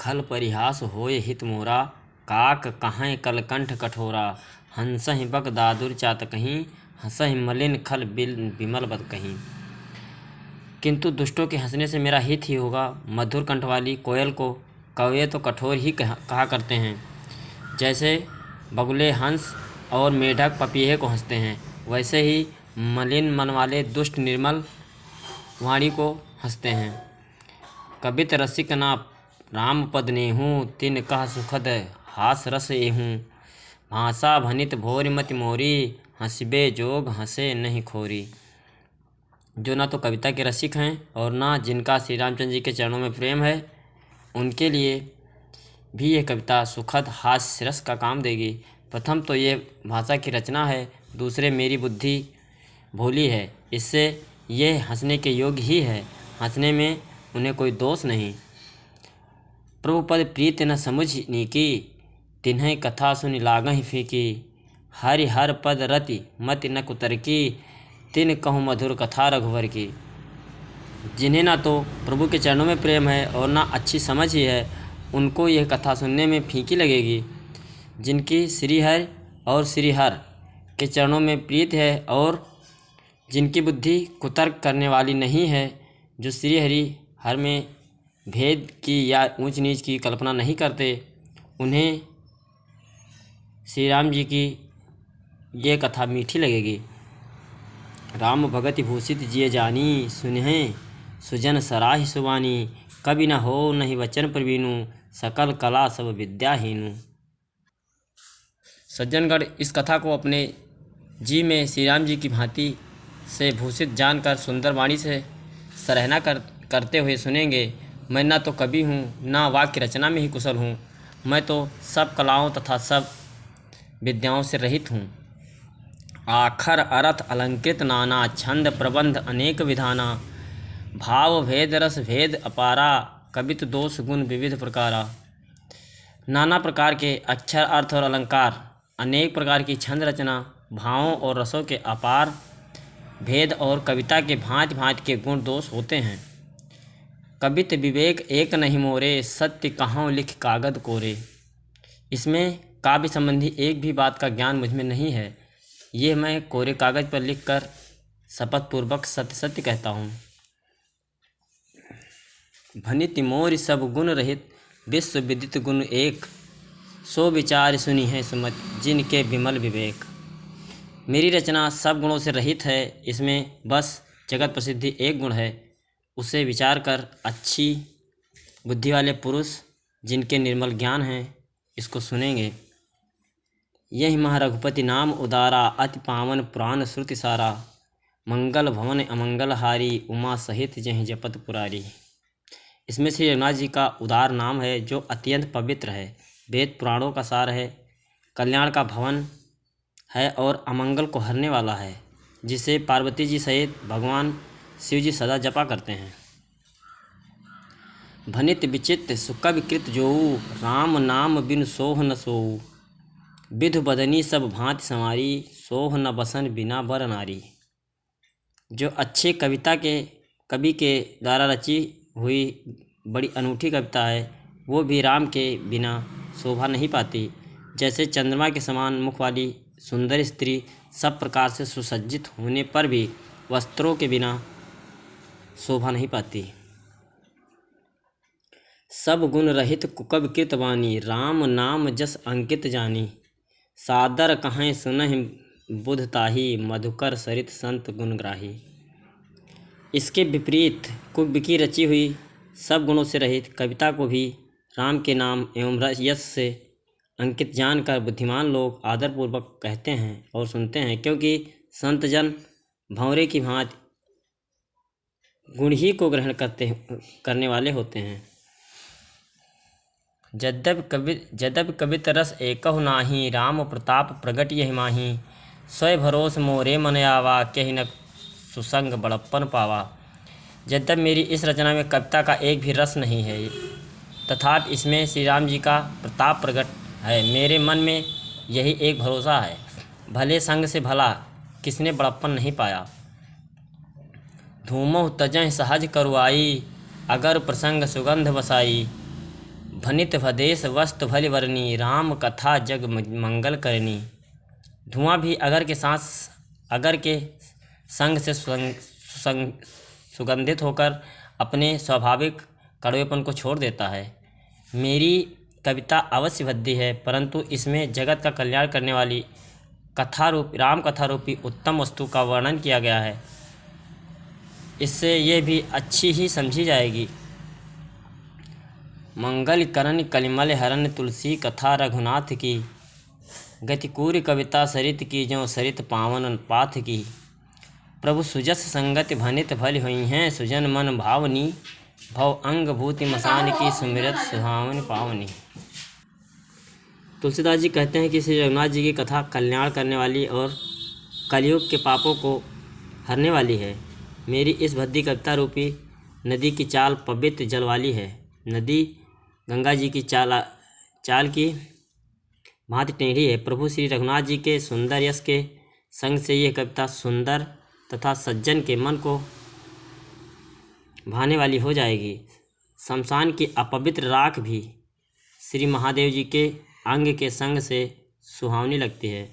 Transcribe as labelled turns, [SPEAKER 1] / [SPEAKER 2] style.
[SPEAKER 1] खल परिहास होय हित मोरा, काक कहाँ कलकंठ कठोरा। हंसहि बक दादुर चात कहीं, हंसहि मलिन खल बिमल बद कहीं। किंतु दुष्टों के हंसने से मेरा हित ही होगा। मधुर कंठ वाली कोयल को कौवे तो कठोर ही कहा करते हैं। जैसे बगुले हंस और मेढक पपीहे को हंसते हैं, वैसे ही मलिन मन वाले दुष्ट निर्मल वाणी को हंसते हैं। कबित रसिक ना राम पद नेहूँ, तिन कह सुखद हास रस एहूँ। भाषा भनित भोर मति मोरी, हंसबे जोग हंसे नहीं खोरी। जो ना तो कविता के रसिक हैं और ना जिनका श्री रामचंद्र जी के चरणों में प्रेम है, उनके लिए भी यह कविता सुखद हास्य रस का काम देगी। प्रथम तो ये भाषा की रचना है, दूसरे मेरी बुद्धि भोली है, इससे ये हंसने के योग्य ही है। हंसने में उन्हें कोई दोष नहीं। प्रभु पद प्रीत न समुझ नीकी, तिन्ह कथा सुनि लागहि फीकी। हरि हर पद रति मति न कुतरकी, तिन कहूँ मधुर कथा रघुवर की। जिन्हें ना तो प्रभु के चरणों में प्रेम है और ना अच्छी समझ ही है, उनको यह कथा सुनने में फीकी लगेगी। जिनकी श्रीहरि और श्रीहर के चरणों में प्रीत है और जिनकी बुद्धि कुतर्क करने वाली नहीं है, जो श्रीहरि हर में भेद की या ऊंच नीच की कल्पना नहीं करते, उन्हें श्री राम जी की ये कथा मीठी लगेगी। राम भगति भूषित जिय जानी, सुनहि सुजन सराहि सुबानी। कभी न हो नहीं वचन प्रवीणु, सकल कला सब विद्याहीनु। सज्जनगण इस कथा को अपने जी में श्री राम जी की भांति से भूषित जानकर सुंदर वाणी से सराहना करते हुए सुनेंगे। मैं ना तो कवि हूँ, ना वाक्य रचना में ही कुशल हूँ। मैं तो सब कलाओं तथा सब विद्याओं से रहित हूँ। आखर अर्थ अलंकृत नाना, छंद प्रबंध अनेक विधाना। भाव भेद रस भेद अपारा, कवित दोष गुण विविध प्रकारा। नाना प्रकार के अक्षर अर्थ और अलंकार, अनेक प्रकार की छंद रचना, भावों और रसों के अपार भेद और कविता के भांति भांति के गुण दोष होते हैं। कवित विवेक एक नहीं मोरे, सत्य कहाँ लिख कागद कोरे। इसमें काव्य संबंधी एक भी बात का ज्ञान मुझ में नहीं है। ये मैं कोरे कागज पर लिखकर शपथपूर्वक सत्य सत्य कहता हूँ। भनित मोर सब गुण रहित, विश्व विदित गुण एक। सो विचार सुनी है सुमत, जिनके विमल विवेक। मेरी रचना सब गुणों से रहित है, इसमें बस जगत प्रसिद्धि एक गुण है। उसे विचार कर अच्छी बुद्धि वाले पुरुष, जिनके निर्मल ज्ञान है, इसको सुनेंगे। यही महा रघुपति नाम उदारा, अति पावन पुराण श्रुति सारा। मंगल भवन अमंगल हारी, उमा सहित जहि जपत पुरारी। इसमें श्री रघुनाथ जी का उदार नाम है, जो अत्यंत पवित्र है, वेद पुराणों का सार है, कल्याण का भवन है और अमंगल को हरने वाला है, जिसे पार्वती जी सहित भगवान शिव जी सदा जपा करते हैं। भनित विचित्र सुकवि कृत जोऊ, राम नाम बिनु सोह न सोऊ। विधु बदनी सब भांति संवारी, सोह न बसन बिना बर नारी। जो अच्छे कविता के कवि के द्वारा रची हुई बड़ी अनूठी कविता है, वो भी राम के बिना शोभा नहीं पाती। जैसे चंद्रमा के समान मुख वाली सुंदर स्त्री सब प्रकार से सुसज्जित होने पर भी वस्त्रों के बिना शोभा नहीं पाती। सब गुण रहित कुकव कृत वाणी, राम नाम जस अंकित जानी। सादर कहाँ सुनहि बुध ताही, मधुकर सरित संत गुणग्राही। इसके विपरीत कुव्य की रची हुई सब गुणों से रहित कविता को भी राम के नाम एवं यश से अंकित जानकर बुद्धिमान लोग आदरपूर्वक कहते हैं और सुनते हैं, क्योंकि संतजन भंवरे की भांति गुण ही को ग्रहण करने वाले होते हैं। जद्यपि कवित रस एकहु नाही, राम प्रताप प्रगट यहि माही। स्वय भरोस मोरे मन आवा, कहि न सुसंग बड़प्पन पावा। यद्यपि मेरी इस रचना में कविता का एक भी रस नहीं है, तथापि इसमें श्री राम जी का प्रताप प्रकट है। मेरे मन में यही एक भरोसा है, भले संग से भला किसने बड़प्पन नहीं पाया। धूमों तजह सहज करुआई, अगर प्रसंग सुगंध बसाई। भनित भदेश वस्तु भली वरनी, राम कथा जग मंगल करनी। धुआं भी अगर के संग से सुगंधित होकर अपने स्वाभाविक कड़वेपन को छोड़ देता है। मेरी कविता अवश्य भद्दी है, परंतु इसमें जगत का कल्याण करने वाली राम कथा रूपी उत्तम वस्तु का वर्णन किया गया है। इससे ये भी अच्छी ही समझी जाएगी। मंगल करण कलिमल हरण, तुलसी कथा रघुनाथ की। गतिकूर्य कविता सरित की, ज्यों सरित पावन पाथ की। प्रभु सुजस संगति भनित भल हुई हैं, सुजन मन भावनी। भव अंग भूति मसान की, सुमिरत सुहावनी पावनी। तुलसीदास जी कहते हैं कि श्री रघुनाथ जी की कथा कल्याण करने वाली और कलयुग के पापों को हरने वाली है। मेरी इस भद्दी कविता रूपी नदी की चाल पवित्र जल वाली है। नदी गंगा जी की चाल की भांति टेढ़ी है। प्रभु श्री रघुनाथ जी के सुंदर यश के संग से यह कविता सुंदर तथा सज्जन के मन को भाने वाली हो जाएगी। शमशान की अपवित्र राख भी श्री महादेव जी के अंग के संग से सुहावनी लगती है।